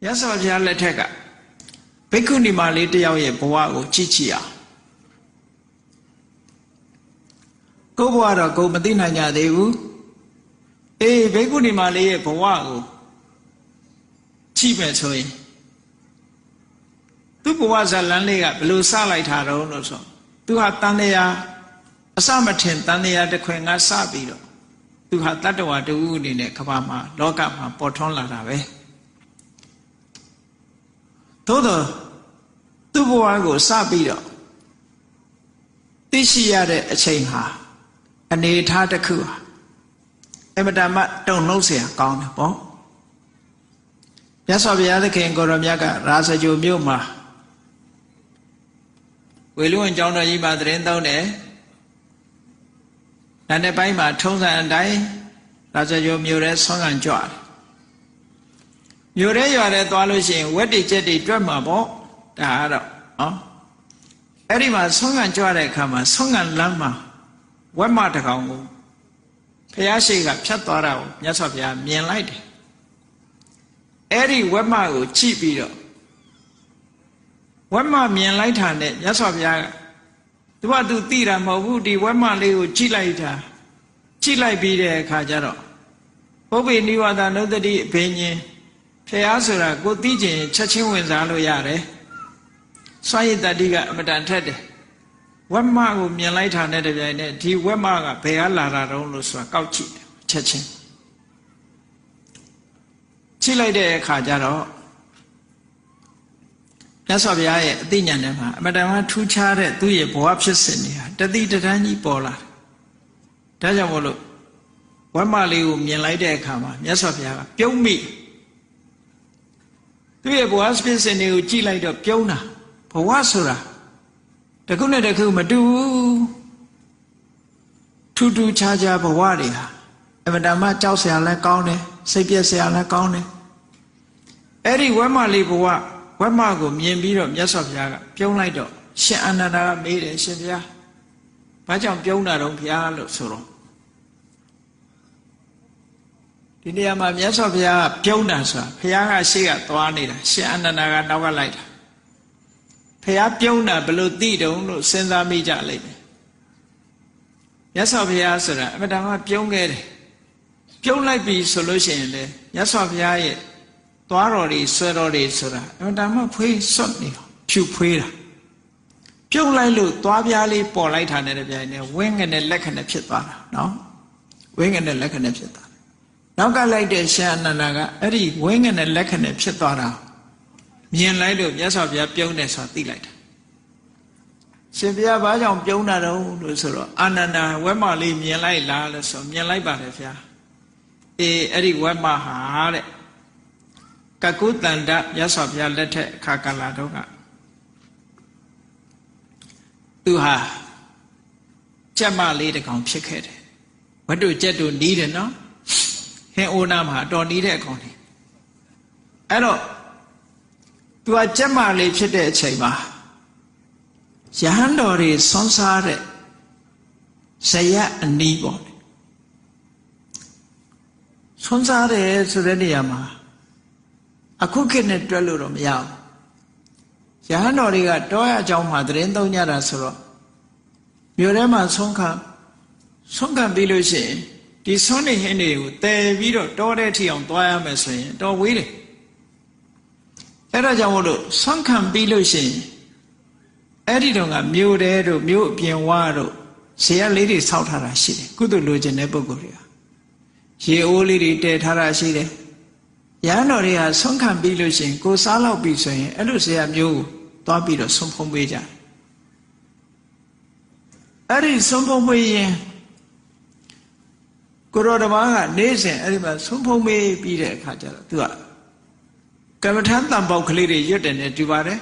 Yasa Via Letega Bekuni Malitiaye Boago Chichia Go Boada Go Medina Yadevu Bekuni Malay Boago Chipe Tu Boaza Lanlega Blue Salite Haro no so Tu have Tanea a Samatin Tanea de Quenga Sabido Tu have Tatawa to Wood in a Kabama Logama Porton Larave Todo Tubuago Sabido Tishiade a chain ha and a Tatakua Emadama don't know say a gone bo Yasaviada King Goramiaga Rasa Jumuma Will you and John Yima drain down there? And a Baima Tonga and I Rasa Jumure song and joy. You are at Walusin, what did Jetty drummer bo? The Hado, Edima song and joy come, song and lama. One matacongo. Payasi got Chatora, Yasavia, mean light. Eddie Wemago, cheap beetle. Wema mean light handed, Yasavia. Do what do Tira Mawudi, Wema Leo, Chilaita, Chilai be there, Kajaro. Bobby knew another day, Penny. Payasura, good DJ, Chachin with Alo Yare. Sway that diga, Madame Teddy. One mark of me light on it, T. Wemaga, Payala, Roluswa, Couchit, Chachin. Chile de Kajaro. That's of Yaya, Dinyanema, Madame two charred, do ye boapshes in here, the Dani Pola. Tajamolo. One Mali, me light de Kama, yes of Ya, Pio me. Tu ye boas pins in you, Chile of Piona, Powasura. The Kuna de Kumadu to charger Bawadia. Emadama Chausia la Gaune, Sapia Sea la Gaune. Eddie Wema Liboa, Wemago, Miembiro, Yasofia, Pionaido, Shanana made a Sevia. Pajam Piona don't Pialo Soro. Didiama Yasofia, Pionasa, Piaga Sia, Toanida, Shanana Nagalita. Pia Piona below Dido, no Senza Mija lady. Yasofia Sura, Madame Pionge. Pion be solution, Yasofia, Tuarori, Serori Sura, Madame Pui Sotni, Pew Puida. Pion like Lu, Tuaviali, Polite and wing and a leck and a pitbara, no? Wing and a leck and a pitbara. Now got like the Shananaga, Eddie, wing and a leck and a pitbara. Mien Lido, Yasofia Piones or Delight. Sevia Bajon Piona, Suro, Anana, Wemali, Mien like Lala, so Mien like Barafia. Eddie Wema Hare Kakutanda, Yasofia Lete Kakaladoga. Uha Chama later come pick it. What do Jetu need it now? He Onama don't need a county. I don't. To a Chama lives at the chamber. Yahandori Sonsare Saya and Nibo. Sonsare Surediama. A cooking at Drelurum Yao. Yahandori got Doya Jom Madrendo Yarasuro. Murema Sonka Bilusi. The Sonny Henry, the video, Doreti on Doya Messi, don't wait it. Erajamodo, Sonkan Bilusi. Edidonga Muredo, Mu Pianwaro, Sia Lady South Harashide, good Lujan Nebogoria. She only did Harashide. Yanoria, Sonkan Bilusin, go Salo Bison, Elusia Mu, Dobido, Sumpombeja. Eri Sumpombe Kurodamaga, Nation, Ediba, Sumpome, Peter Kaja. Kamatan Tambo Cleary, Yutan at Juvare.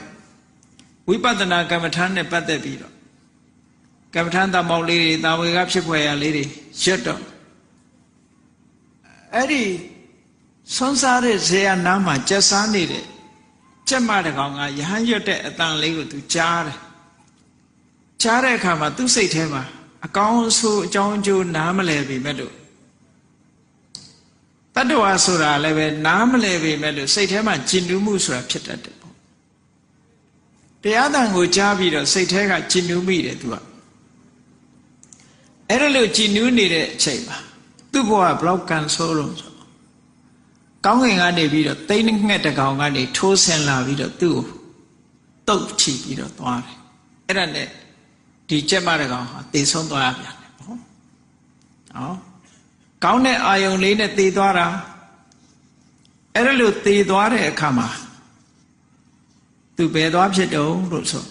We patana Kamatan and Patabido. Kamatan Tambo lady, now we got Chipway lady, shut up. Eddie Sonsare Zea Nama, just needed it. Chamadaganga, Yahanyote at Tanlego to Char. Chare Kama, to say Tema, a council John Joe Namalevi Meadow. တတ္တဝါဆိုတာလည်းပဲနားမလဲပေမဲ့လို့စိတ်ထဲမှာကျင်နူးမှုဆိုတာဖြစ်တတ်တယ်ပေါ့တရားသံကိုကြားပြီးတော့စိတ်ထဲကကျင်နူးမိတယ်သူကအဲ့ဒါလို့ကျင်နူးနေတဲ့အချိန်မှာသူ့ဘဝဘလောက်ကန်ဆိုးလို့ဆိုကောင်းကင်ကနေပြီးတော့သိန်းငှက်တကောင်ကနေထိုးဆင်းလာပြီးတော့သူ့ကိုတုတ်ချပြီးတော့သွားတယ်အဲ့ဒါနဲ့ဒီကြက်မတကောင်ဟာသေဆုံးသွားရပြန်တယ်ပေါ့နော်ကောင်းတဲ့အာယုံလေးနဲ့သေသွားတာအဲ့ဒါလို့သေသွားတဲ့အခါမှာသူဘယ်သွားဖြစ်တုံးလို့ဆို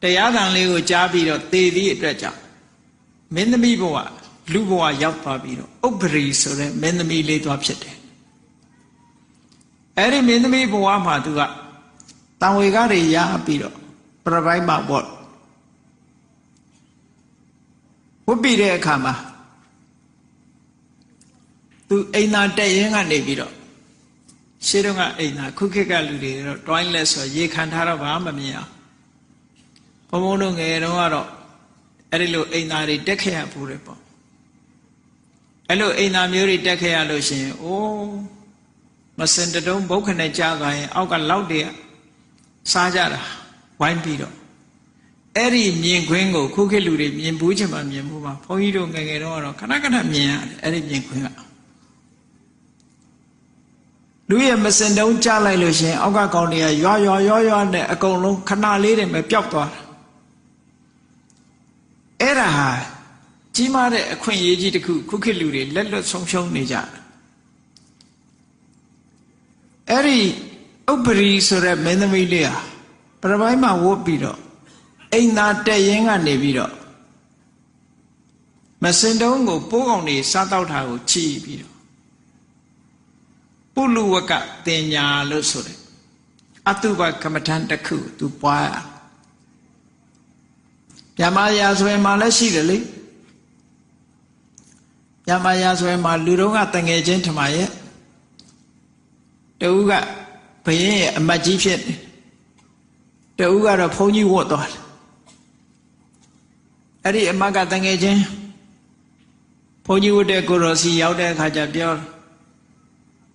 တရားသံလေးကိုကြားပြီးတော့သေသည့်အတွက်ကြောင့်မင်းသမီးဘဝလူဘဝရောက်သွားပြီးတော့ဥပ္ပရိဆိုတဲ့မင်းသမီးလေးသွားဖြစ်တယ်အဲ့ဒီမင်းသမီးဘဝမှာသူကတံဝေကတွေရပြီးတော့ပရပိုက်မှာပေါ့ဝတ်ပြီးတဲ့အခါမှာသူအိမ်သာတက်ရင်ကနေပြီးတော့ရှေးတုန်းကအိမ်သာခုခေတ်ကလူတွေတော့တွိုင်းလက်ဆိုရေခံထားတော့ဘာမှမမြင်အောင်ဘုံဘုံတို့ငယ်တုန်းကတော့အဲ့ဒီလိုအိမ်သာတွေတက်ခဲ့ရဘူးလေပေါ့အဲ့လိုအိမ်သာမျိုးတွေတက်ခဲ့ရလို့ရှိရင်အိုးမစင်တုံးဘုတ်ခနဲ့ကြားသွားရင်အောက်ကလောက်တွေကစားကြတာဝိုင်းပြီးတော့အဲ့ဒီမြင်ခွင်းကိုခုခေတ်လူတွေမြင်ဘူးချင်မှမြင်ဘူးပါဘုန်းကြီးတို့ငယ်ငယ်တုန်းကတော့ခဏခဏမြင်ရတယ်အဲ့ဒီမြင်ခွင်းကလူရဲ့မစင်တုံးကြားလိုက်လို့ရှိရင်အောက်ကကောင်တွေကရွာနဲ့အကုန်လုံးခဏလေးတွေပဲပျောက်သွားတာအဲ့ဒါဟာကြီးမားတဲ့အခွင့်အရေးကြီးတစ်ခုခုခေတ်လူတွေလက်လွတ်ဆုံးရှုံးနေကြတယ်အဲ့ဒီဥပ္ပရိဆိုတဲ့မင်းသမီးလေးဟာပရပိုက်မှာဝတ်ပြီးတော့အိမ်သာတက်ရင်ကနေပြီးတော့မစင်တုံးကိုပိုးကောင်တွေစားတောက်တာကိုချီပြီးတော့ပုလူဝကတင်ညာလို့ဆိုတယ်အတုပကမ္မထန်တစ်ခုသူပွားရမြမရာဆိုရင်မှလည်းရှိတယ်လေမြမရာဆိုရင်မှလူတော်ကတငယ်ချင်းထမရဲ့တူကဘယင်းရဲ့အမတ်ကြီးဖြစ်တယ်တူကတော့ဘုန်းကြီးဝတ်သွားတယ်အဲ့ဒီအမတ်ကတငယ်ချင်းဘုန်းကြီးဝတ်တဲ့ကိုရောစီရောက်တဲ့အခါကျပြော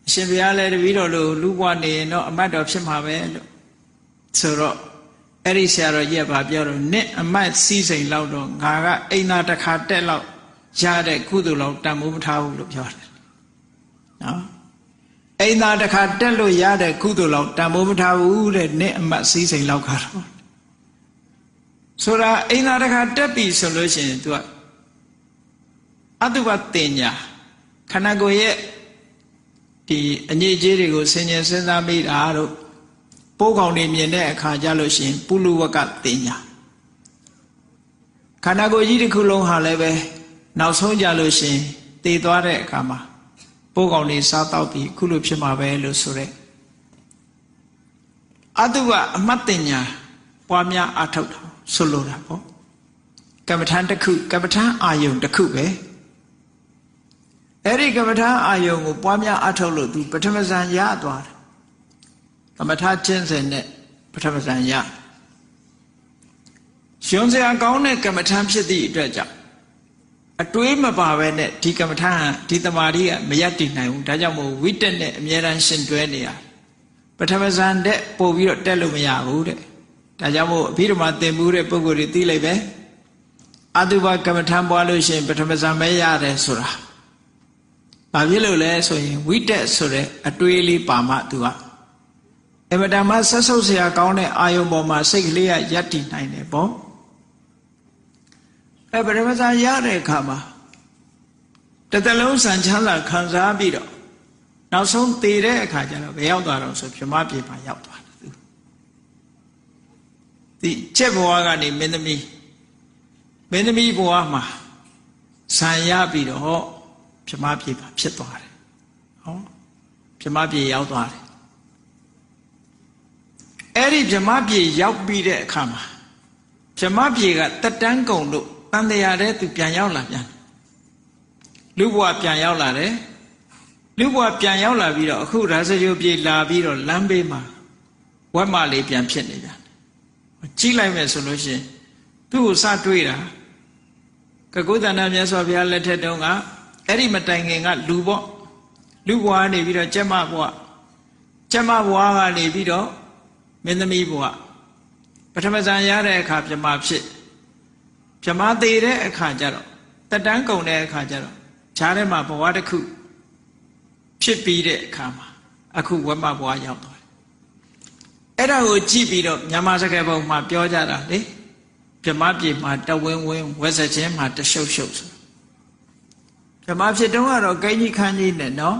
အရှင်ဘုရားလည်းတပည့်တော်လို့လူဘဝနေရင်တော့အမတ်တော်ဖြစ်မှာပဲလို့ဆိုတော့အဲ့ဒီဆရာတော်ကြီးကပြောတော့နင့်အမတ်စီးစိမ်လောက်တော့ငါကအိမ်သာတစ်ခါတက်လောက်ရတဲ့ကုသိုလ်လောက်တန်ဖိုးမထားဘူးလို့ပြောတယ်နော်အိမ်သာတစ်ခါတက်လို့ရတဲ့ကုသိုလ်လောက်တန်ဖိုးမထားဘူးတဲ့နင့်အမတ်စီးစိမ်လောက်ကတော့ဆိုတာအိမ်သာတစ်ခါတက်ပြီဆိုလို့ရှိရင် तू ကအတုပတင်ညာခန္ဓာကိုယ်ရဲ့ဒီအညစ်အကြေးတွေကိုဆင်ញင်စဉ်းစားမိတာတို့ပိုးကောင်တွေမြင်တဲ့အခါကျလို့ရှိရင်ပုလူဝကတင်ညာခန္ဓာကိုယ်ကြီးတစ်ခုလုံးဟာလည်းပဲနောက်ဆုံးကြလို့ရှိရင်တည်သွားတဲ့အခါမှာပိုးကောင်တွေစားတော့ပြီးခုလိုဖြစ်မှာပဲလို့ဆိုတဲ့အတုကအမှတ်တင်ညာပွားများအထောက်တာဆိုလိုတာပေါ့ကမ္မထန်တစ်ခုကမ္မထန်အာယုံတစ်ခုပဲအဲ့ဒီကမ္မထအာယုံကိုပွားများအထောက်လို့သူပထမဇန်ရသွားတယ်ကမ္မထကျင့်စဉ်နဲ့ပထမဇန်ရရှင်စရာကောင်းတဲ့ကမ္မထဖြစ်သည့်အတွက်ကြောင့်အတွေးမပါပဲနဲ့ဒီကမ္မထဒီတမာရီကမရတည်နိုင်ဘူးဒါကြောင့်မို့ဝိတက်နဲ့အမြဲတမ်းရှင်တွဲနေရပထမဇန်တဲ့ပို့ပြီးတော့တက်လို့မရဘူးတဲ့ဒါကြောင့်မို့အဘိဓမ္မာသင်မှုတဲ့ပုဂ္ဂိုလ်တွေသိလိုက်ပဲအတုပကမ္မထပွားလို့ရှိရင်ပထမဇန်ပဲရတယ်ဆိုတာဘာဖြစ်လို့လဲဆိုရင်ဝိတက်ဆိုတဲ့အတွေးလေးပါမှသူကအမတမဆက်ဆုပ်စရာကောင်းတဲ့အာယုံပေါ်မှာစိတ်ကလေးကယက်တည်နိုင်တယ်ပေါ့ပထမဇန်ရတဲ့အခါမှာတစ်သလုံးစံချမ်းသာခံစားပြီးတော့နောက်ဆုံးတည်တဲ့အခါကျတော့ဘယ်ရောက်သွားတော့ဆိုပြမပြေမှာရောက်သွားတယ်သူဒီချက်ဘဝကနေမင်းသမီးဘဝမှာဇန်ရပြီးတော့ပြမပြေပါဖြစ်သွားတယ်ဟောပြမပြေရောက်သွားတယ်အဲ့ဒီပြမပြေရောက်ပြီးတဲ့အခါမှာပြမပြေကတက်တန်းကုံလို့တန်တရားတဲ့သူပြန်ရောက်လာပြန်လူဘဝပြန်ရောက်လာတယ်လူဘဝပြန်ရောက်လာပြီးတော့အခုရာဇဂိုပြေလာပြီးတော့လမ်းဘေးမှာဝက်မလေးပြန်ဖြစ်နေပြန်ကြည့်လိုက်မယ်ဆိုလို့ရှိရင်သူ့ကိုစတွေးတာ ကကုသနာမြတ်စွာဘုရားလက်ထက်တုန်းကအဲ့ဒီမတိုင်ခင်ကလူပေါ့လူဘဝနေပြီးတော့ကျမဘဝကနေပြီးတော့မင်းသမီးဘဝပထမဇန်ရတဲ့အခါပြမဖြစ်ပြမသေးတဲ့အခါကျတော့တက်တန်းကုန်တဲ့အခါကျတော့ဈာထဲမှာဘဝတစ်ခုဖြစ်ပြီးတဲ့အခါမှာအခုဝမဘဝရောက်သွားတယ်အဲ့ဒါကိုကြည့်ပြီးတော့မြန်မာစကားပုံမှာပြောကြတာလေပြမပြေမှာတဝင်းဝင်းဝက်စချင်းမှာတရှုပ်ရှုပ်ဆိုပြမဖြစ်တုန်းကတော့ကိန်းကြီးခန်းကြီးနဲ့နော်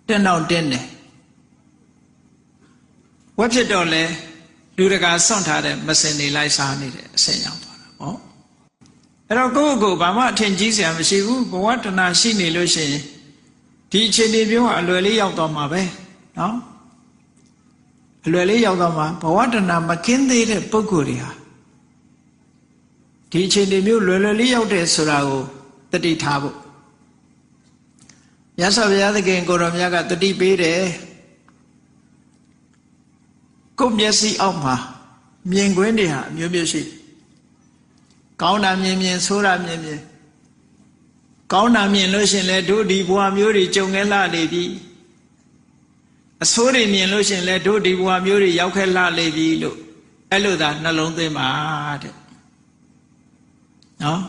တင်းတော့တင်းတယ်ဝက်ဖြစ်တော့လဲလူတကာစွန့်ထားတဲ့မစင်နေလိုက်စားနေတဲ့အဆင့်ရောက်သွားတာဟောအဲ့တော့ကိုယ့်ကိုယ်ဘာမှအထင်ကြီးစရာမရှိဘူးဘဝတဏှာရှိနေလို့ရှိရင်ဒီအခြေအနေမျိုးကအလွယ်လေးရောက်သွားမှာပဲနော်အလွယ်လေးရောက်သွားမှာဘဝတဏှာမကင်းသေးတဲ့ပုဂ္ဂိုလ်တွေဟာဒီအခြေအနေမျိုးလွယ်လွယ်လေးရောက်တဲ့ဆိုတာကိုတတိထားဖို့မြတ်စွာဘုရားသခင်ကိုရောမြတ်ကတတိပေးတယ်ကိုယ်မျက်စိအောက်မှာမြင်ကွင်းတွေဟာအမျိုးမျိုးရှိကောင်းတာမြင်မြင်ဆိုးတာမြင်မြင်ကောင်းတာမြင်လို့ရှင်လဲတို့ဒီဘဝမျိုးတွေကြုံခဲ့လာနေပြီအဆိုးတွေမြင်လို့ရှင်လဲတို့ဒီဘဝမျိုးတွေရောက်ခဲ့လာနေပြီလို့အဲ့လိုသာနှလုံးသွင်းပါတဲ့နော်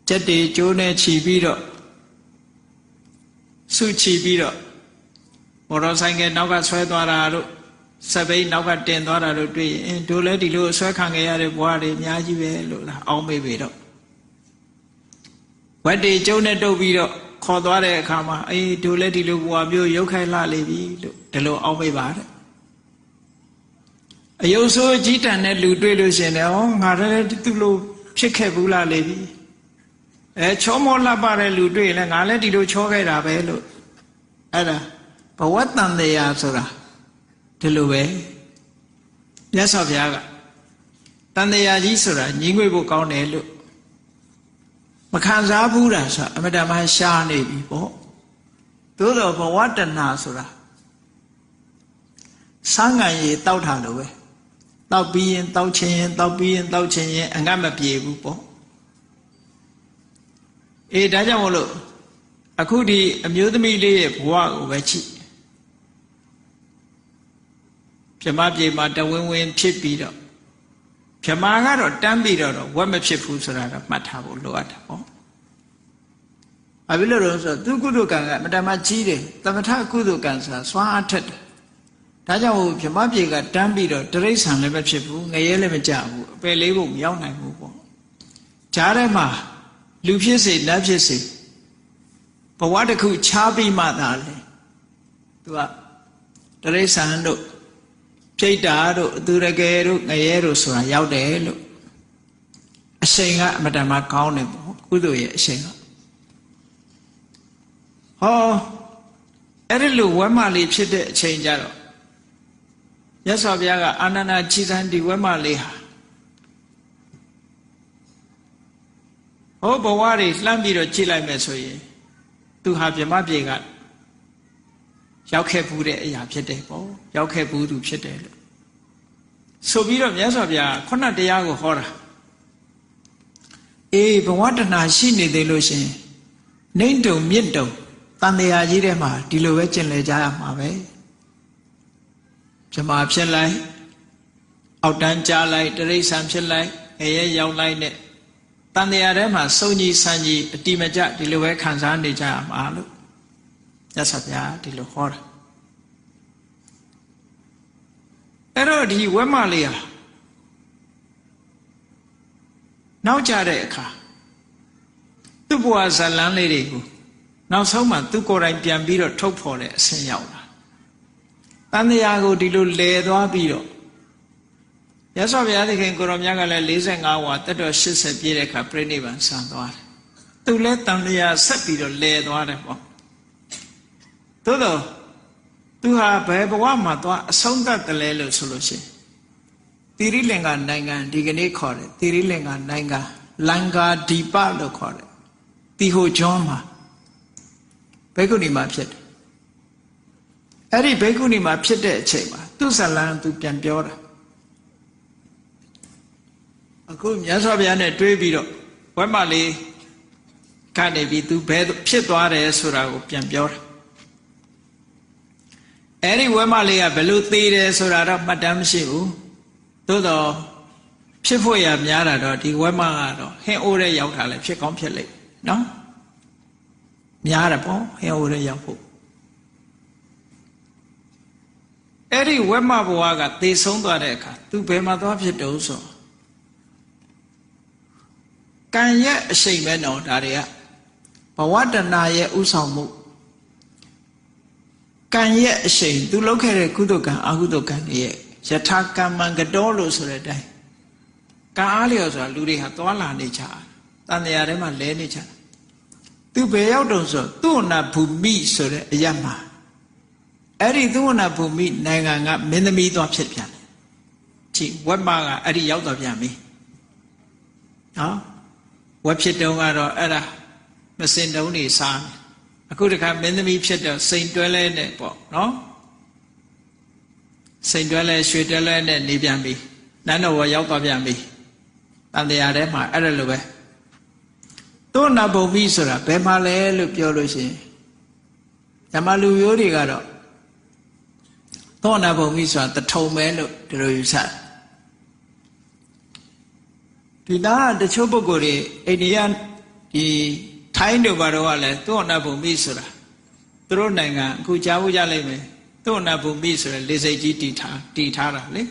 စက်တွေကျိုးနဲ့ခြီးပြီးတော့စုခြီးပြီးတော့မော်တော်ဆိုင်ကနောက်ကဆွဲသွားတာတို့စပိတ်နောက်ကတင်သွားတာတို့တွေ့ရင်တို့လည်းဒီလိုဆွဲခံခဲ့ရတဲ့ဘဝတွေအများကြီးပဲလို့လားအောင်းမေးပြီတော့ဝက်တွေကျုံနဲ့တုပ်ပြီးတော့ခေါ်သွားတဲ့အခါမှာတို့လည်းဒီလိုဘဝမျိုးရုပ်ခိုင်းလာလေပြီလို့ဒီလိုအောင်းမေးပါတဲ့အယုံဆိုးကြီးတန်တဲ့လူတွေ့လို့ရှင်တယ်ဟောငါလည်းသူ့လိုဖြစ်ခဲ့ဘူးလားလေပြီချောမောလှပတဲ့လူတွေ့ရင်လည်းငါလည်းဒီလိုချောခဲ့တာပဲလို့အဲ့ဒါဘဝတန်တရားဆိုတာဒီလိုပဲမြတ်စွာဘုရားကတန်တရားကြီးဆိုတာညီငွေဖို့ကောင်းတယ်လို့မခံစားဘူးတာဆိုအမတမရှားနေပြီပေါ့သို့တော့ဘဝတဏှာဆိုတာစံငံရည်တောက်တာလို့ပဲတောက်ပြီးရင်တောက်ချင်းရင်တောက်ပြီးရင်တောက်ချင်းရင်အငတ်မပြေဘူးပေါ့ဒါကြောင့်မလို့အခုဒီအမျိုးသမီးလေးရဲ့ဘဝကိုပဲကြည့်ပြမပြေမှာတဝင်းဝင်းဖြစ်ပြီးတော့ပြမကတော့တန်းပြီးတော့ဝက်မဖြစ်ဘူးဆိုတာတော့မှတ်ထားဖို့လိုအပ်တာပေါ့ဘာဖြစ်လို့လဲဆိုတော့သူကုသိုလ်ကံကမတမကြီးတယ်သမထကုသိုလ်ကံဆိုတာစွမ်းအားထက်တယ်ဒါကြောင့်ပြမပြေကတန်းပြီးတော့တရိษံလည်းမဖြစ်ဘူးငရဲလည်းမကြဘူးအပယ်လေးဖို့မရောက်နိုင်ဘူးပေါ့ဂျားထဲမှာလူဖြစ်စေနတ်ဖြစ်စေဘဝတစ်ခုခြားပြီးမှသာလေသူကတရိษံတို့ပြိတ္တာတို့အသူရကယ်တို့ငရဲတို့ဆိုတာရောက်တယ်လို့အရှိန်ကအမတန်မှကောင်းတယ်ပေါ့ကုသိုလ်ရဲ့အရှိန်ကဟောအဲ့ဒီလိုဝမ်းမလေးဖြစ်တဲ့အချိန်ကြတော့မြတ်စွာဘုရားကအာနန္ဒကြည်စံဒီဝမ်းမလေးဟာဟောဘဝတွေလှမ်းပြီးတော့ကြည့်လိုက်မယ်ဆိုရင်သူဟာဗြဟ္မပြေကရောက်ခဲ့ဘူးတဲ့အရာဖြစ်တယ်ပေါ့ရောက်ခဲ့ဘူးသူဖြစ်တယ်လို့ဆိုပြီးတော့မြတ်စွာဘုရားခုနတရားကိုဟောတာဘဝတဏှာရှိနေသေးလို့ရှင်နှိမ့်တုံမြင့်တုံတန်တရားကြီးထဲမှာဒီလိုပဲကျင့်လည်ကြရမှာပဲဗြဟ္မာဖြစ်လိုက်အောက်တန်းကြားလိုက်တရိษံဖြစ်လိုက်ငရဲရောက်လိုက်နဲ့တန်တရားထဲမှာစုံကြီးဆန်းကြီးအတိမကျဒီလိုပဲခံစားနေကြရမှာလို့မြတ်စွာဘုရားဒီလိုဟောတာအဲ့တော့ဒီဝက်မလေးဟာနောက်ကြတဲ့အခါသူ့ဘဝဇလန်းလေးတွေကိုနောက်ဆုံးမှသူကိုယ်တိုင်ပြန်ပြီးတော့ထုတ်ဖော်တဲ့အဆင့်ရောက်လာတန်တရားကိုဒီလိုလဲသွားပြီးတော့ရသော်ဘုရားသခင်ကိုရောမြတ်ကလည်း45ဝါတက်တော်80ပြည့်တဲ့အခါပြိဋိဘံဆံသွားတယ်သူလည်းတန်တရားဆက်ပြီးတော့လဲသွားတယ်ပေါ့သို့တော့သူဟာဘယ်ဘဝမှာသွားအဆုံးသတ်တယ်လဲလို့ဆိုလို့ရှိရင်သီရိလင်္ကာနိုင်ငံဒီကနေ့ခေါ်တယ်သီရိလင်္ကာနိုင်ငံလင်္ကာဒီပလို့ခေါ်တယ်တီဟိုကျွန်းမှာဘိက္ခုနီမှာဖြစ်တယ်အဲ့ဒီဘိက္ခုနီမှာဖြစ်တဲ့အချိန်မှာသူဇလံသူပြန်ပြောတာ အခုမြတ်စွာဘုရားနဲ့တွေးပြီးတော့ဝက်မလေးကနေပြီးသူဘယ်ဖြစ်သွားတယ်ဆိုတာကိုပြန်ပြောတာအဲ့ဒီဝက်မလေးကဘယ်လိုသေးတယ်ဆိုတာတော့မှတ်တမ်းမရှိဘူးသို့တော့ဖြစ်ဖို့ရများတာတော့ဒီဝက်မကတော့ဟင်းအိုးတဲ့ရောက်တာလည်းဖြစ်ကောင်းဖြစ်လိမ့်နော်များတယ်ပေါ့ဟင်းအိုးတဲ့ရောက်ဖို့အဲ့ဒီဝက်မဘဝကသေဆုံးသွားတဲ့အခါသူဘယ်မှာသွားဖြစ်တုံးဆိုကံရဲ့အရှိန်ပဲနော်ဒါတွေကဘဝတဏရဲ့ဥဆောင်မှုကံရဲ့အရှိန်သူလုပ်ခဲ့တဲ့ကုသိုလ်ကံအကုသိုလ်ကံတွေရဲ့ယထာကမ္မံကတော်လို့ဆိုတဲ့အတိုင်းကံအားလျော်ဆိုတာလူတွေဟာသွားလာနေကြတန်တရားထဲမှာလဲနေကြသူဘယ်ရောက်တုံးဆိုသူ့နာဘူမိဆိုတဲ့အရမှာအဲ့ဒီသူ့နာဘူမိနိုင်ငံကမင်းသမီးသွားဖြစ်ပြန်တယ်ချိဝက်မကအဲ့ဒီရောက်တော့ပြန်ပြီနော်ဝက်ဖြစ်တုံးကတော့အဲ့ဒါမစင်တုံးနေစားတယ်အခုတခါမင်းသမီးဖြစ်တော့စိန်တွဲလဲနဲ့ပေါ့နော်စိန်တွဲလဲရွှေတွဲလဲနဲ့နေပြန်ပြီနန်းတော်ဝရောက်သွားပြန်ပြီတန်တရားထဲမှာအဲ့ဒါလိုပဲသူ့နာဘုံမိဆိုတာဘယ်မှာလဲလို့ပြောလို့ရှိရင်ဓမ္မလူမျိုးတွေကတော့သူ့နာဘုံမိဆိုတာတထုံပဲလို့ဒီလိုယူဆဒီနာတချို့ပုဂ္ဂိုလ်တွေအိန္ဒိယဒီထိုင်းတို့ဘာတော့ကလည်းသူ့နာဘုံမိဆိုတာသူတို့နိုင်ငံအခုကြားဖို့ကြလိမ့်မယ်သူ့နာဘုံမိဆိုရယ်လေစိတ်ကြီးတည်ထားတာလေ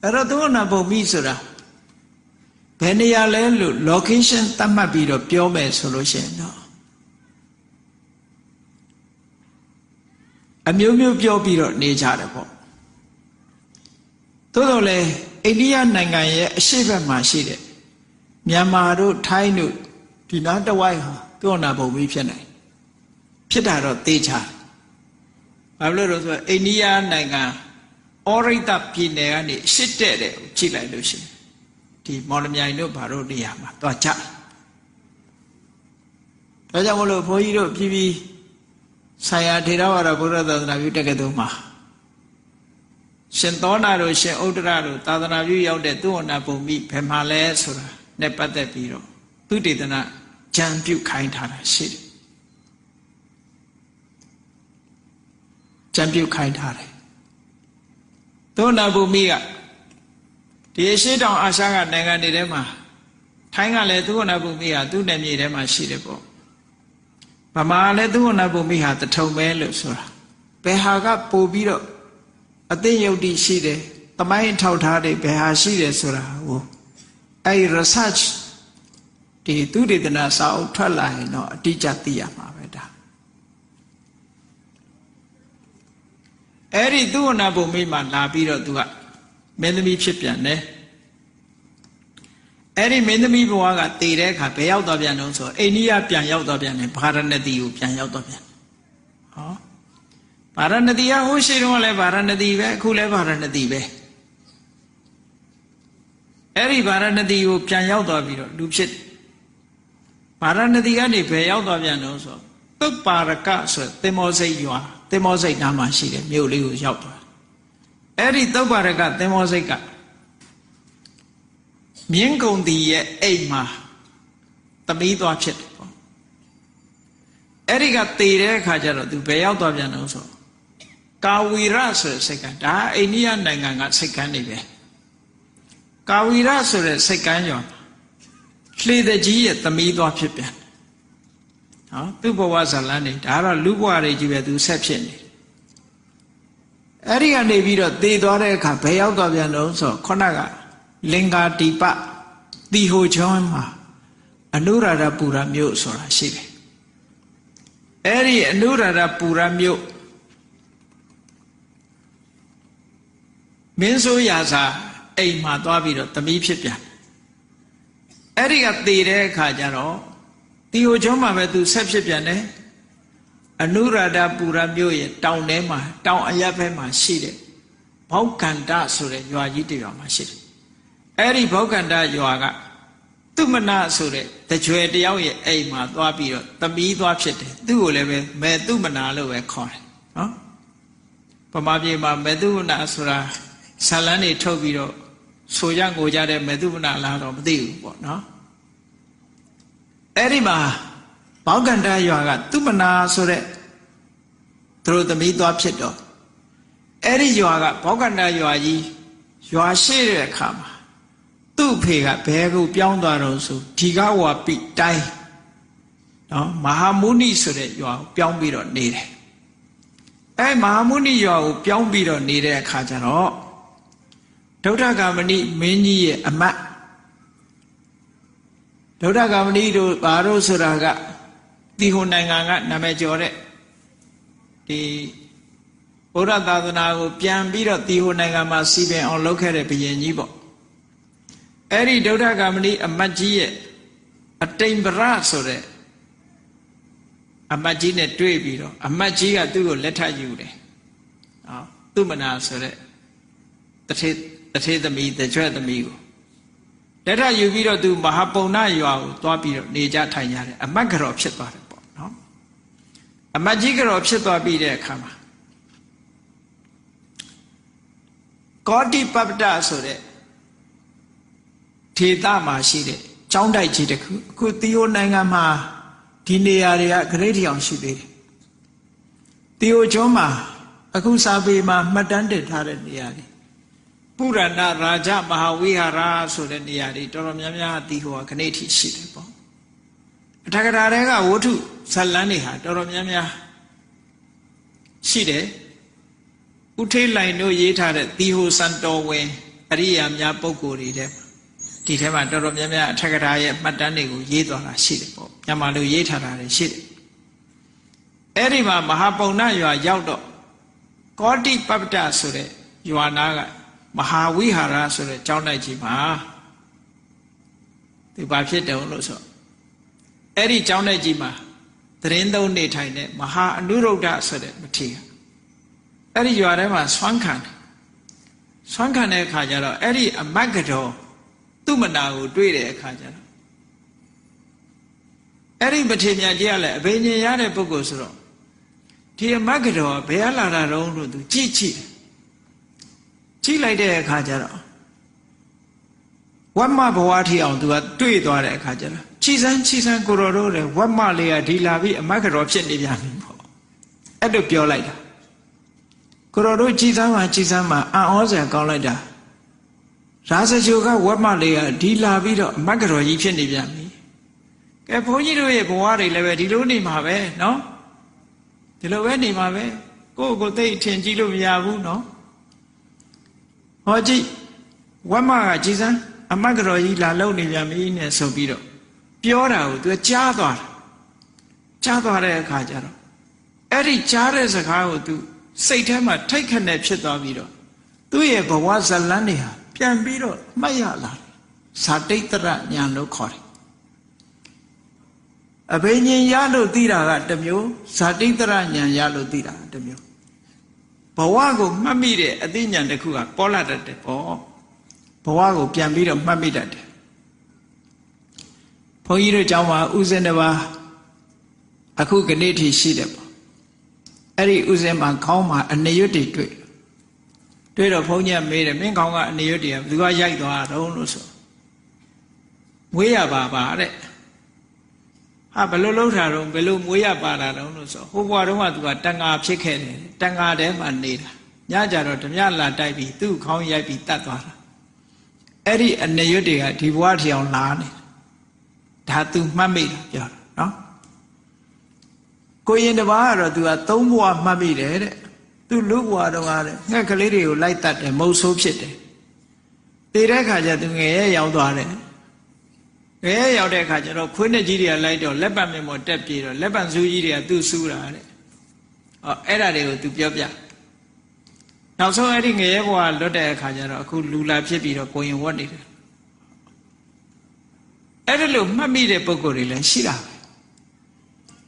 အဲ့တော့သူ့နာဘုံမိဆိုတာဘယ်နေရာလဲလို့ location သတ်မှတ်ပြီးတော့ပြောမယ်ဆိုလို့ရှိရင်တော့အမျိုးမျိုးပြောပြီးတော့နေကြတယ်ပေါ့သို့တော်လည်းအိန္ဒိယနိုင်ငံရဲ့အရှေ့ဘက်မှာရှိတဲ့မြန်မာတို့ထိုင်းတို့ဒီနားတဝိုက်ဟာသူ့နာဘုံမိဖြစ်နိုင်ဖြစ်တာတော့သေချာဘာလို့လဲဆိုတော့အိန္ဒိယနိုင်ငံဩရိတပြည်နယ်ကနေရှစ်တဲ့တဲ့ကိုကြည့်လိုက်လို့ရှိရင်ဒီမော်လမြိုင်တို့ဘာတို့နေရာမှာတွားကြဒါကြောင့်မလို့ဘုန်းကြီးတို့ပြည်ဆိုင်ရာထေရဝါဒဘုရားသာသနာပြုတက္ကသိုလ်မှာရှင်သောနာတို့ရှင်ဥဒ္ဒရတို့သာသနာပြုရောက်တဲ့သူ့အနာဘုံမိဘယ်မှာလဲဆိုတာနဲ့ပတ်သက်ပြီးတော့သူတေသနာကြံပြုခိုင်းထားတာရှိတယ်ကြံပြုခိုင်းထားတယ်သူ့အနာဘုံမိကဒီအရှေ့တောင်အာရှကနိုင်ငံတွေထဲမှာထိုင်းကလည်းသူ့အနာဘုံမိဟာသူ့နယ်မြေထဲမှာရှိတယ်ပေါ့ဗမာလည်းသူ့အနာဘုံမိဟာတထုံပဲလို့ဆိုတာဘယ်ဟာကပို့ပြီးတော့အသိယုတ်တိရှိတယ်သမိုင်းထောက်ထားတယ်ဘယ်ဟာရှိတယ်ဆိုတာကိုအဲ့ research ဒီသူတေသနာစာအုပ်ထွက်လာရင်တော့အတိအကျသိရမှာပဲဒါအဲ့ဒီသူ့အနာဘုံမိမှာလာပြီးတော့သူကမင်းသမီးဖြစ်ပြန်တယ်အဲ့ဒီမင်းသမီးဘဝကတည်တဲ့အခါဘယ်ရောက်သွားပြန်တော့ဆိုအိန္ဒိယပြန်ရောက်သွားပြန်တယ်ဗာရဏသီကိုပြန်ရောက်သွားပြန်ဟောဗာရဏသီကဟိုရှိတုန်းကလည်းဗာရဏသီပဲအခုလည်းဗာရဏသီပဲအဲ့ဒီဗာရဏသီကိုပြန်ရောက်သွားပြီးတော့လူဖြစ်ဗာရဏသီကနေဘယ်ရောက်သွားပြန်တော့ဆိုသုပ္ပါရကဆိုသင်္မောစိတ်ရွာသင်္မောစိတ်နားမှာရှိတယ်မြို့လေးကိုရောက်သွားအဲ့ဒီသုပ္ပါရကသင်္မောစိတ်ကမြင်းကုံတီရဲ့အိမ်မှာသမီးသွားဖြစ်တယ်ပေါ့အဲ့ဒီကတည်တဲ့အခါကျတော့သူဘယ်ရောက်သွားပြန်တော့ဆိုကာဝီရဆိုတဲ့စိတ်ကဒါအိန္ဒိယနိုင်ငံကစိတ်ကမ်းနေပဲကာဝီရဆိုတဲ့စိတ်ကမ်းရောလှေတကြီးရဲ့သမီးသွားဖြစ်ပြန်ဟောသူ့ဘဝဇာလန်းနေဒါတော့လူဘဝတွေကြီးပဲသူဆက်ဖြစ်နေအဲ့ဒီကနေပြီးတော့တည်သွားတဲ့အခါဘယ်ရောက်သွားပြန်တော့ဆိုခုနကလင်္ကာတိပတီဟိုချောင်းမှာအနုရာဓပူရမြို့ဆိုတာရှိတယ်အဲ့ဒီအနုရာဓပူရမြို့မင်းဆိုးရာစာအိမ်မှာသွားပြီးတော့သမီးဖြစ်ပြန်အဲ့ဒီကတည်တဲ့အခါကျတော့တီဟိုချောင်းမှာပဲသူဆက်ဖြစ်ပြန်တယ်အနုရာဓပူရမြို့ရဲ့တောင်ထဲမှာတောင်အရပ်ဘက်မှာရှိတယ်ဘောက်ကန္တဆိုတဲ့ရွာကြီးတစ်ရွာမှာရှိတယ်အဲ့ဒီဘောက်ကန္တရွာကသူမနာဆိုတဲ့တကြွယ်တယောက်ရဲ့အိမ်မှာသွားပြီးတော့သမီးသွားဖြစ်တယ်သူ့ကိုလည်းပဲမေသူမနာလို့ပဲခေါ်တယ်နော်ဗမာပြည်မှာမေသူမနာဆိုတာဇာလန်းတွေထုတ်ပြီးတော့ ဆိုကြငိုကြတဲ့မေတုပနာလားတော့မသိဘူးပေါ့နော်အဲ့ဒီမှာဘောဂန္တရွာကသူမနာဆိုတဲ့သူတို့သမီးသွားဖြစ်တော့အဲ့ဒီရွာကဘောဂန္တရွာကြီးရွာရှိတဲ့အခါမှာသူ့ဖေကဘယ်ကိုပြောင်းသွားတော့ဆိုဒီကဝါပိတိုင်းနော်မဟာမုနိဆိုတဲ့ရွာကိုပြောင်းပြီးတော့နေတယ်အဲမဟာမုနိရွာကိုပြောင်းပြီးတော့နေတဲ့အခါကျတော့ဒုဋ္ဌဂမဏိမင်းကြီးရဲ့အမတ်ဒုဋ္ဌဂမဏိတို့ဘာလို့ဆိုတာကတီဟိုနိုင်ငံကနာမည်ကျော်တဲ့ဒီဗုဒ္ဓသာသနာကိုပြန်ပြီးတော့တီဟိုနိုင်ငံမှာစီပင်အောင်လုပ်ခဲ့တဲ့ဘုရင်ကြီးပေါ့အဲ့ဒီဒုဋ္ဌဂမဏိအမတ်ကြီးရဲ့အတိမ်ပရဆိုတဲ့အမတ်ကြီးနဲ့တွေ့ပြီးတော့အမတ်ကြီးကသူ့ကိုလက်ထပ်ယူတယ်သူမနာဆိုတဲ့တထေသမီးတကြွသမီးကိုလက်ထပ်ယူပြီးတော့သူမဟာပုံနာရွာကိုသွားပြီးတော့နေကြထိုင်ကြတယ်အမတ်ကြော်ဖြစ်သွားတယ်ပေါ့နော်အမတ်ကြီးကြော်ဖြစ်သွားပြီးတဲ့အခါမှာကောတိပပ္ပတဆိုတဲ့ဒေသမှာရှိတဲ့ကျောင်းတိုက်ကြီးတစ်ခုအခုသီယိုနိုင်ငံမှာဒီနေရာတွေကဂရိတ်အောင်ရှိသေးတယ်သီယိုကျွန်းမှာအခုစာပေမှာမှတ်တမ်းတင်ထားတဲ့နေရာတွေပုရဏရာဇမဟာဝိဟာရဆိုတဲ့နေရာတွေတော်တော်များများသီဟိုကဂရိတ်ထိရှိတယ်ပေါ့အထက်ကရာတွေကဝတ္ထုဇတ်လန်းတွေဟာတော်တော်များများရှိတယ်ဥထေးလိုင်တို့ရေးထားတဲ့သီဟိုစံတော်ဝင်အရိယာများပုဂ္ဂိုလ်တွေတဲ့ဒီထဲမှာတော်တော်များများအထက်ကရာရဲ့မှတ်တမ်းတွေကိုရေးသွားတာရှိတယ်ပေါ့မြန်မာလိုရေးထားတာတွေရှိတယ်အဲ့ဒီမှာမဟာပုံနာရွာရောက်တော့ကောတိပပ္ပတဆိုတဲ့ရွာနာကမဟာဝိဟာရဆိုတဲ့ကျောင်းတိုက်ကြီးမှာဒီဘာဖြစ်တယ်လို့ဆိုအဲ့ဒီကျောင်းတိုက်ကြီးမှာသတင်းသုံးနေထိုင်တဲ့မဟာအနုရုဒ္ဓဆိုတဲ့မထေရအဲ့ဒီရွာထဲမှာဆွမ်းခံတဲ့အခါကျတော့အဲ့ဒီအမတ်ကတော်သူ့မနာကိုတွေ့တဲ့အခါကျတော့အဲ့ဒီမထေရကြီးကလည်းအဘိညာဉ်ရတဲ့ပုဂ္ဂိုလ်ဆိုတော့ဒီအမတ်ကတော်ဘယ်လာတာတော့လို့သူကြည့်လိုက်တဲ့အခါကျတော့ဝတ်မဘဝထီအောင်သူကတွေ့သွားတဲ့အခါကျတော့ခြိစမ်းကိုတော်တို့တဲ့ဝတ်မလေးကဒီလာပြီးအမတ်ကတော်ဖြစ်နေပြန်ပြီပေါ့အဲ့လိုပြောလိုက်တာကိုတော်တို့ခြိစမ်းမှာအံ့ဩစရာကောင်းလိုက်တာရာဇဂိုကဝတ်မလေးကဒီလာပြီးတော့အမတ်ကတော်ကြီးဖြစ်နေပြန်ပြီကဲဘုန်းကြီးတို့ရဲ့ဘဝတွေလည်းပဲဒီလိုနေမှာပဲနော်ဒီလိုပဲနေမှာပဲကိုယ့်ကိုသိထင်ကြည့်လို့မရဘူးနော်ဟောကြည့်ဝတ်မကကြည်စမ်းအမတ်ကတော်ကြီးလာလုံနေပြန်ပြီနဲ့ဆိုပြီးတော့ပြောတာကိုသူကြားသွားတဲ့အခါကျတော့အဲ့ဒီကြားတဲ့စကားကိုသူစိတ်ထဲမှာထိတ်ခနဲ့ဖြစ်သွားပြီးတော့သူ့ရဲ့ဘဝဇလန်းတွေဟာပြန်ပြီးတော့မှတ်ရလာတယ်ဇာတိတ္တရဉာဏ်လို့ခေါ်တယ်အဘိညာဉ်ရလို့သိတာကတစ်မျိုးဇာတိတ္တရဉာဏ်ရလို့သိတာကတစ်မျိုးဘဝကိုမှတ်မိတဲ့အသိဉာဏ်တစ်ခုကပေါ်လာတတ်တယ်ပေါ့ဘဝကိုပြန်ပြီးတော့မှတ်မိတတ်တယ်ဘုန်းကြီးတို့ကျောင်းမှာဥစဉ်တစ်ပါးအခုကနေ့ထိရှိတယ်ပေါ့အဲ့ဒီဥစဉ်မှာခေါင်းမှာအနေရွတ်တွေတွေ့တော့ဘုန်းကြီးကမေးတယ်မင်းခေါင်းကအနေရွတ်တွေကဘယ်သူကရိုက်သွားတော့လို့ဆိုမွေးရပါတဲ့ဟာဘယ်လိုလုပ်တာတော့ဘယ်လိုမွေးရပါတာတော့လို့ဆိုဟိုဘွားတုန်းကသူကတန်ဃာဖြစ်ခဲ့တယ်တန်ဃာထဲမှာနေတာညကြတော့ဓမြလာတိုက်ပြီးသူ့ခေါင်းရိုက်ပြီးတတ်သွားတာအဲ့ဒီအနေရွတ်တွေကဒီဘွားထီအောင်လာနေဒါသူမှတ်မိတာပြောတာနော်ကိုရင်တစ်ပါးကတော့သူကသုံးဘွားမှတ်မိတယ်တဲ့သူလူဘွားတော့ကတဲ့ငှက်ကလေးတွေကိုလိုက်တတ်တယ်မုတ်ဆိုးဖြစ်တယ်တည်တဲ့ခါကျသူငယ်ရဲ့ရောက်သွားတယ်ငယ်ရောက်တဲ့အခါကျတော့ခွေးနဲ့ကြီးတွေကလိုက်တော့လက်ပတ်မြင်ပေါ်တက်ပြေတော့လက်ပတ်စူးကြီးတွေကသူ့စူးတာတဲ့အဲ့ဒါတွေကိုသူပြောပြနောက်ဆုံးအဲ့ဒီငရဲဘဝလွတ်တဲ့အခါကျတော့အခုလူလာဖြစ်ပြီးတော့ကိုရင်ဝတ်နေတယ်အဲ့ဒါလို့မှတ်မိတဲ့ပုဂ္ဂိုလ်တွေလည်းရှိတာပဲ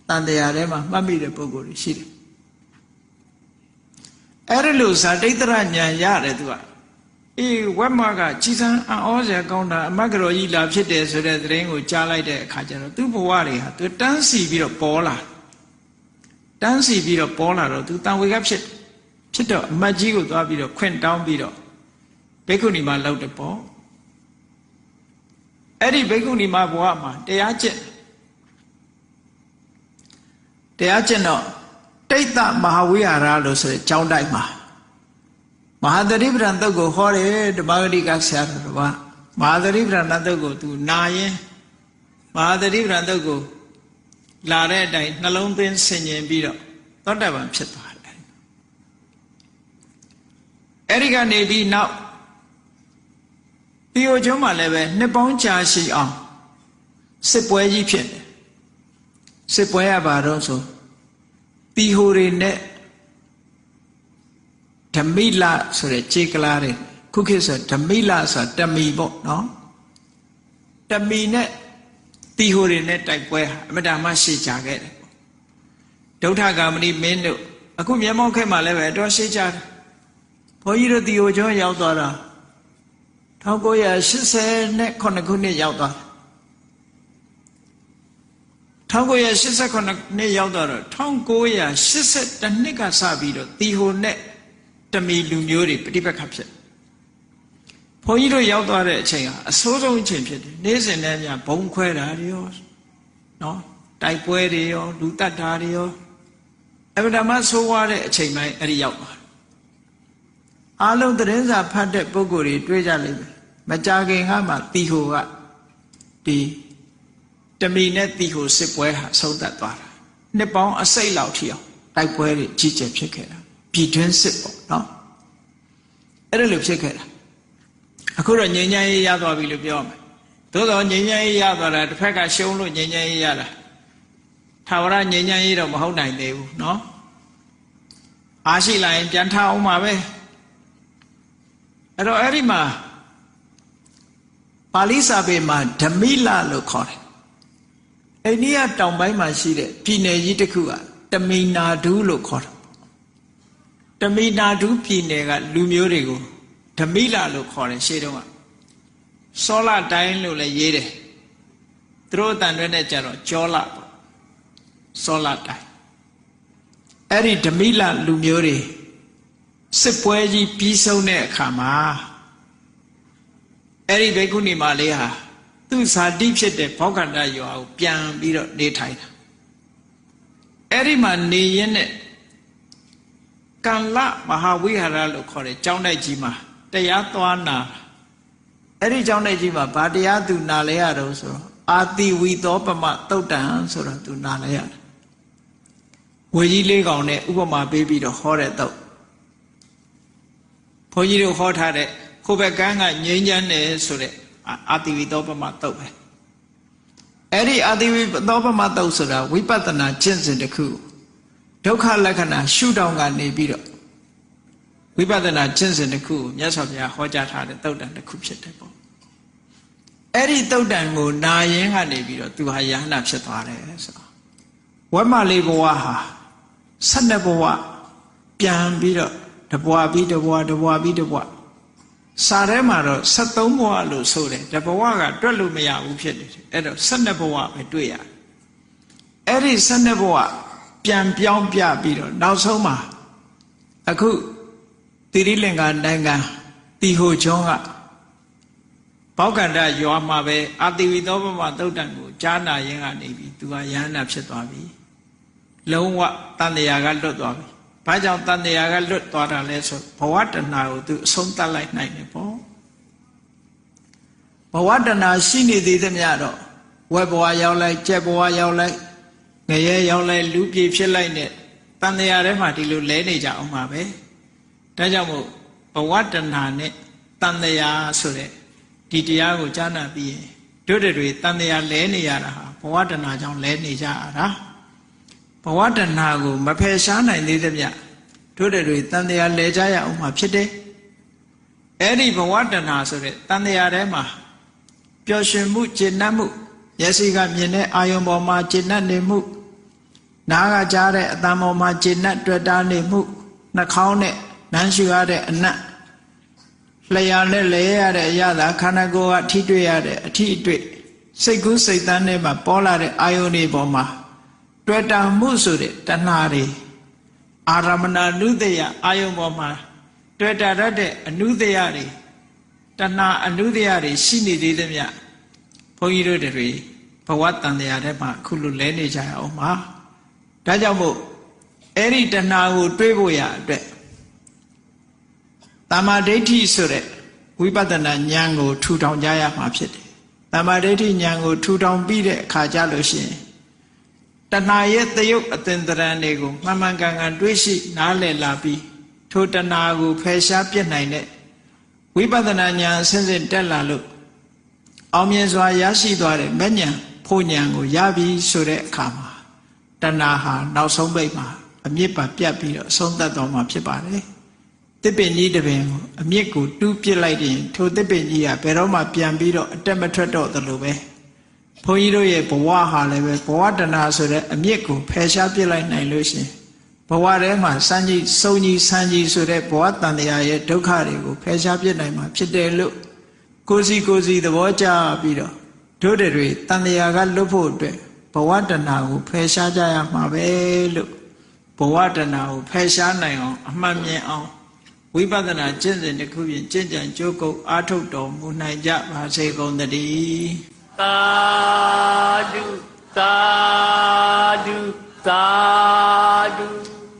တန်တရားထဲမှာမှတ်မိတဲ့ပုဂ္ဂိုလ်တွေရှိတယ်အဲ့ဒါလို့ဇာတိတ္တရဉာဏ်ရတယ်သူကဝက်မကကြည်စမ်းအံ့ဩစရာကောင်းတာအမတ်ကတော်ကြီးလာဖြစ်တယ်ဆိုတဲ့သတင်းကိုကြားလိုက်တဲ့အခါကျတော့သူ့ဘဝတွေဟာသူတန်းစီပြီးတော့ပေါ်လာတော့သူတန်ဝေကဖြစ်တော့အမတ်ကြီးကိုသွားပြီးတော့ခွင့်တောင်းပြီးတော့ ဘိက္ခုနီမလောက်တဲ့ပေါ့အဲ့ဒီဘိက္ခုနီမဘဝမှာတရားကျင့်တော့တိတ်တမဟာဝိဟာရလို့ဆိုတဲ့ကျောင်းတိုက်မှာမဟာသတိပဋ္ဌာန်သုတ်ကိုဟောတယ်ဓမ္မဂတိကဆရာတော်ကမဟာသတိပဋ္ဌာန်သုတ်ကိုသူနာရင်မဟာသတိပဋ္ဌာန်သုတ်ကိုလာတဲ့အတိုင်းနှလုံးသွင်းဆင်ခြင်ပြီးတော့သောတာပန်ဖြစ်သွားတယ်အဲ့ဒီကနေပြီးနောက်ဒီဟိုကျွန်းမှာလည်းပဲနှစ်ပေါင်းကြာရှိအောင်စစ်ပွဲကြီးဖြစ်တယ်စစ်ပွဲရပါတော့ဆိုတီဟိုတွေနဲ့ဓမိလဆိုတဲ့ခြေကလားတွေခုခေတ်ဆိုဓမိလဆိုတာတမီပေါ့နော်တမီနဲ့တီဟိုတွေနဲ့တိုက်ပွဲဟာအမတ္တမရှိကြခဲ့တယ်ဒုဋ္ဌဂါမဏိမင်းတို့အခုမျက်မှောက်ခက်မှာလည်းပဲတော့ရှိကြတယ်ဘုန်းကြီးတို့တီဟိုကျွန်းရောက်သွားတာ1989ခုနှစ်ရောက်သွားတယ်1989နှစ်ရောက်တော့1982နှစ်ကစပြီးတော့တီဟိုနဲ့တမီလူမျိုးတွေပဋိပက္ခဖြစ်ဘုန်းကြီးတို့ရောက်သွားတဲ့အချိန်ဟာအဆိုးဆုံးအချိန်ဖြစ်တယ်နေ့စဉ်နဲ့များဘုံခွဲတာတွေရောနော်တိုက်ပွဲတွေရောလူတတ်တာတွေရောအဗဓမ္မဆိုးဝါးတဲ့အချိန်တိုင်းအဲ့ဒီရောက်သွားတယ်အားလုံးသတင်းစာဖတ်တဲ့ပုဂ္ဂိုလ်တွေတွေ့ကြလိမ့်မယ်မကြခင်ကမှတီဟိုကဒီတမီနဲ့တီဟိုစစ်ပွဲဟာဆုံးသက်သွားတာနှစ်ပေါင်းအစိတ်လောက်ထိအောင်တိုက်ပွဲတွေကြီးကျယ်ဖြစ်ခဲ့တာပြည်တွင်းစစ်ပေါ့နော်အဲ့ဒါလိုဖြစ်ခဲ့တာအခုတော့ငြိမ်းချမ်းရေးရသွားပြီလို့ပြောမယ်သို့တော့ငြိမ်းချမ်းရေးရသွားတာတစ်ဖက်ကရှုံးလို့ငြိမ်းချမ်းရေးရတာထာဝရငြိမ်းချမ်းရေးတော့မဟုတ်နိုင်သေးဘူးနော်အားရှိလာရင်ပြန်ထအောင်ပါပဲအဲ့တော့အဲ့ဒီမှာပါဠိစာပေမှာဓမိလလို့ခေါ်တယ်အိန္ဒိယတောင်ပိုင်းမှာရှိတဲ့ပြည်နယ်ကြီးတစ်ခုကတမီနာဒူးလို့ခေါ်တယ်တမီနာဒူးပြည်နယ်ကလူမျိုးတွေကိုဓမိလလို့ခေါ်တယ်ရှေ့တုန်းကစောလတိုင်းလို့လည်းရေးတယ်သူတို့အတန်တွေနဲ့ကြတော့ကြောလပေါ့စောလတိုင်းအဲ့ဒီဓမိလလူမျိုးတွေစစ်ပွဲကြီးပြီးဆုံးတဲ့အခါမှာအဲ့ဒီဘိက္ခုနီမလေးဟာသူ့ဇာတိဖြစ်တဲ့ဘောဂန္တရွာကိုပြန်ပြီးတော့နေထိုင်တာအဲ့ဒီမှာနေရင်းနဲ့ကံလမဟာဝိဟာရလို့ခေါ်တဲ့ကျောင်းတိုက်ကြီးမှာတရားသွားနာအဲ့ဒီကျောင်းတိုက်ကြီးမှာဗာတရားသူနာလဲရတော့ဆိုတော့အာတိဝီသောပမသုတ်တံဆိုတော့သူနာလဲရတယ်ဝေကြီးလေးကောင်နဲ့ဥပမာပေးပြီးတော့ဟောတဲ့တော့ဘုန်းကြီးတို့ဟောထားတဲ့ခိုးဘက်ကန်းကငြိမ်းချမ်းတယ်ဆိုတဲ့အာတိဝီသောပမသုတ်ပဲအဲ့ဒီအာတိဝီသောပမသုတ်ဆိုတာဝိပဿနာကျင့်စဉ်တစ်ခုဒုက္ခလက္ခဏာရှုထောင့်ကနေပြီးတော့ဝိပဿနာကျင့်စဉ်တစ်ခုကိုမြတ်စွာဘုရားဟောကြားထားတဲ့သုတ်တန်တစ်ခုဖြစ်တယ်ပေါ့အဲ့ဒီသုတ်တန်ကိုနာရင်ကနေပြီးတော့သူဟာယဟနာဖြစ်သွားတယ်ဆိုတော့ဝက်မလေးဘဝဟာ12ဘဝပြန်ပြီးတော့တဘဝပြီးတဘဝတဘဝပြီးတဘဝစာထဲမှာတော့73ဘဝလို့ဆိုတယ်တဘဝကတွက်လို့မရဘူးဖြစ်တယ်အဲ့တော့12ဘဝပဲတွေ့ရတယ်အဲ့ဒီ12ဘဝပြန်ပြောင်းပြပြီးတော့နောက်ဆုံးမှာအခုတိရိလင်္ကာနိုင်ငံတီဟိုကျွန်းကဘောဂန္တရွာမှာပဲအာတိဝီသောပမသုတ်တံကိုကြားနာရင်ကနေပြီးသူကယဟနာဖြစ်သွားပြီလုံးဝတန်တရားကလွတ်သွားပြီဘာကြောင့်တန်တရားကလွတ်သွားတာလဲဆိုဘဝတဏှာကိုသူအဆုံးသတ်လိုက်နိုင်တယ်ပေါ့ဘဝတဏှာရှိနေသေးသမျှတော့ဝက်ဘဝရောက်လိုက်ကြက်ဘဝရောက်လိုက်ငရဲရောက်လိုက်လူပြေဖြစ်လိုက်နဲ့တန်တရားထဲမှာဒီလိုလဲနေကြအောင်ပါပဲဒါကြောင့်မို့ဘဝတဏှာနဲ့တန်တရားဆိုတဲ့ဒီတရားကိုကြားနာပြီးရင်တို့တွေတန်တရားလဲနေရတာဟာဘဝတဏှာကြောင့်လဲနေကြရတာဘဝတဏှာကိုမဖယ်ရှားနိုင်သေးသမျှတို့တွေတန်တရားလဲကြရအောင်မှာဖြစ်တယ်အဲ့ဒီဘဝတဏှာဆိုတဲ့တန်တရားထဲမှာပျော်ရွှင်မှုကျေနပ်မှုမျက်စိကမြင်တဲ့အာယုံပေါ်မှာကျေနပ်နေမှုနားကကြားတဲ့အသံပေါ်မှာကျေနပ်တွေ့တာနေမှုနှာခေါင်းနဲ့နမ်းရှူရတဲ့အနတ်လျှာနဲ့လဲရတဲ့အရာသာခန္ဓာကိုယ်ကထိတွေ့ရတဲ့အထိအတွေ့စိတ်ကူးစိတ်တန်းထဲမှာပေါ်လာတဲ့အာယုန်တွေပေါ်မှာတွေ့တာမှုဆိုတဲ့တဏှာတွေအာရမဏနုတယအာယုန်ပေါ်မှာတွေ့တာရတဲ့အနုတယတွေ တဏှာအနုတ္တရတွေရှိနေသေးသမျှဘုန်းကြီးတို့တွေဘဝတန်တရားထဲမှာအခုလိုလဲနေကြရအောင်ပါဒါကြောင့်မို့အဲ့ဒီတဏှာကိုတွေးဖို့ရအတွက်တမ္မာဒိဋ္ဌိဆိုတဲ့ဝိပဿနာဉာဏ်ကိုထူထောင်ကြရမှာဖြစ်တယ်တမ္မာဒိဋ္ဌိဉာဏ်ကိုထူထောင်ပြီးတဲ့အခါကျလို့ရှိရင်တဏှာရဲ့တယုတ်အသင်္တရံတွေကိုမှန်မှန်ကန်ကန်တွေးရှိနားလည်လာပြီးထိုတဏှာကိုဖယ်ရှားပြစ်နိုင်တဲ့ဝိပဿနာဉာဏ်အစဉ်စဉ်တက်လာလို့အောင်မြင်စွာရရှိသွားတဲ့မဉဏ်ဖို့ဉဏ်ကိုရပြီဆိုတဲ့အခါမှာတဏှာဟာနောက်ဆုံးပိတ်မှာအမြစ်ပါပြတ်ပြီးတော့အဆုံးသတ်တော်မှာဖြစ်ပါတယ်တစ်ပင်ကြီးတစ်ပင်ကိုအမြစ်ကိုတူးပစ်လိုက်ရင်ထိုတစ်ပင်ကြီးကဘယ်တော့မှပြန်ပြီးတော့အတက်မထွက်တော့သလိုပဲဘုန်းကြီးတို့ရဲ့ဘဝဟာလည်းပဲဘဝတဏှာဆိုတဲ့အမြစ်ကိုဖယ်ရှားပစ်လိုက်နိုင်လို့ရှင်ဘဝထဲမှာစမ်းကြီးစုံကြီးဆန်းကြီးဆိုတဲ့ဘဝတန်တရားရဲ့ဒုက္ခတွေကိုဖယ်ရှားပစ်နိုင်မှာဖြစ်တယ်လို့ကိုစီသဘောကျပြီးတော့တို့တွေတန်တရားကလွတ်ဖို့အတွက်ဘဝတဏှာကိုဖယ်ရှားကြရမှာပဲလို့ဘဝတဏှာကိုဖယ်ရှားနိုင်အောင်အမှန်မြင်အောင်ဝိပဿနာကျင့်စဉ်တစ်ခုဖြင့်ကျင့်ကြံကြိုးကုပ်အားထုတ်တော်မူနိုင်ကြပါစေကုန်သတည်းသာဓုသာဓုသာဓု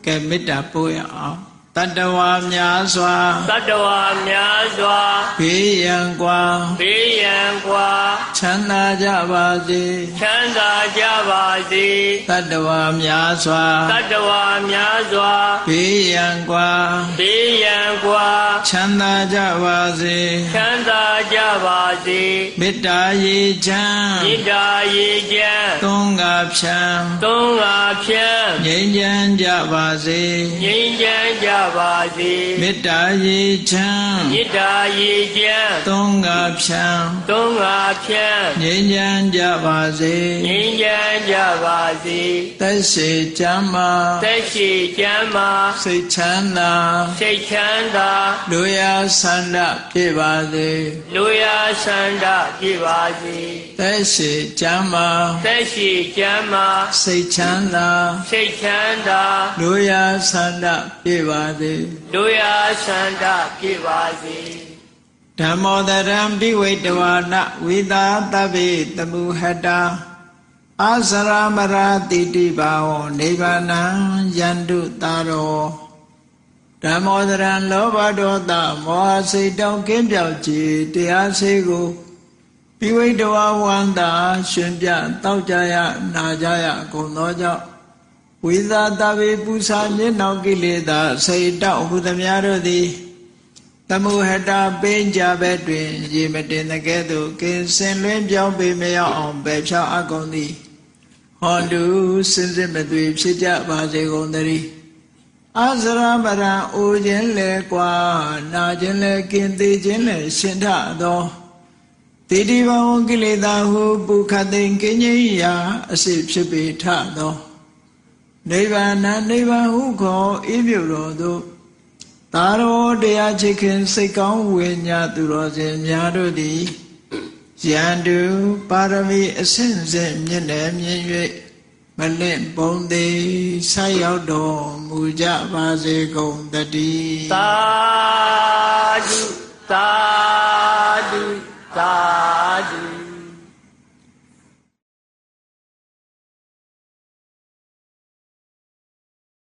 ကဲမေတ္တာပို့ရအောင်တတ္တဝါများစွာတတ္တဝါများစွာဘေးရန်กว่าဘေးရန်กว่าချမ်းသာကြပါစေချမ်းသာကြပါစေတတ္တဝါများစွာတတ္တဝါများစွာဘေးရန်กว่าဘေးရန်กว่าချမ်းသာကြပါစေချမ်းသာကြပါစေမေတ္တာရေချမ်းမေတ္တာရေချမ်းသုံးငါဖြံသုံးငါဖြံငြိမ်းချမ်းကြပါစေငြိမ်းချမ်းကြပါစေမေတ္တာရေချမ်းမေတ္တာရေချမ်းသုံးငါဖြံသုံးငါဖြံငြိမ်းချမ်းကြပါစေငြိမ်းချမ်းကြပါစေသက်ရှိချမ်းသာသက်ရှိချမ်းသာစိတ်ချမ်းသာစိတ်ချမ်းသာလူရဆန္ဒပြည့်ပါစေလူရဆန္ဒပြည့်ပါစေသက်ရှိချမ်းသာသက်ရှိချမ်းသာစိတ်ချမ်းသာစိတ်ချမ်းသာလူရဆန္ဒပြည့်ပါစေလူရဆန္ဒပြည့်ပါစေဓမ္မောတရံပိဝိတဝါနဝိသာတဗ္ဗေတမုဟတာအာစရမရာတိတိဘာဝနိဗ္ဗာနံယန္တုတာရောဓမ္မောတရံလောဘဒေါသမောဟစိတ်တောင်းကင်းပြောက်ကြည်တရားစေကိုပိဝိတဝါဝန္တာရှင်ပြတောက်ကြရနာကြရကုန်သောကြောင့်ဝိသာတဗ္ဗေပူဇာမျက်နှောကိလေသာစိတ်တောက်ဟုသမျှတို့သည်တမုဟတာပိဉ္ကြဘက်တွင်ရေမတင်တဲ့ကဲ့သို့ကင်းစင်လွင်ပြောင်းပေမရောက်အောင်ပယ်ဖြောင်းအကုန်သည်ဟောတုစင်စစ်မသွေဖြစ်ကြပါစေကုန်သတည်းအာဇရမရံအိုခြင်းလဲกว่าနာခြင်းလဲကင်းသေးခြင်းလဲရှင်ထသောတိတိဘဝကိလေသာဟုပုခသိင်ကင်းကြီးရာအစိဖြစ်ပေထသောနိဗ္ဗာန်နိဗ္ဗာန်ဟုခေါ်ဤပြုတော်သို့သာရောတရားချစ်ခင်စိတ်ကောင်းဝိညာသူတော်စင်များတို့သည်ယန္တုပါရမီအစဉ်စဉ်မြင့်တယ်မြင့်၍မလင့်ပုံသေးဆက်ရောက်တော်မူကြပါစေကုန်တည်းသာ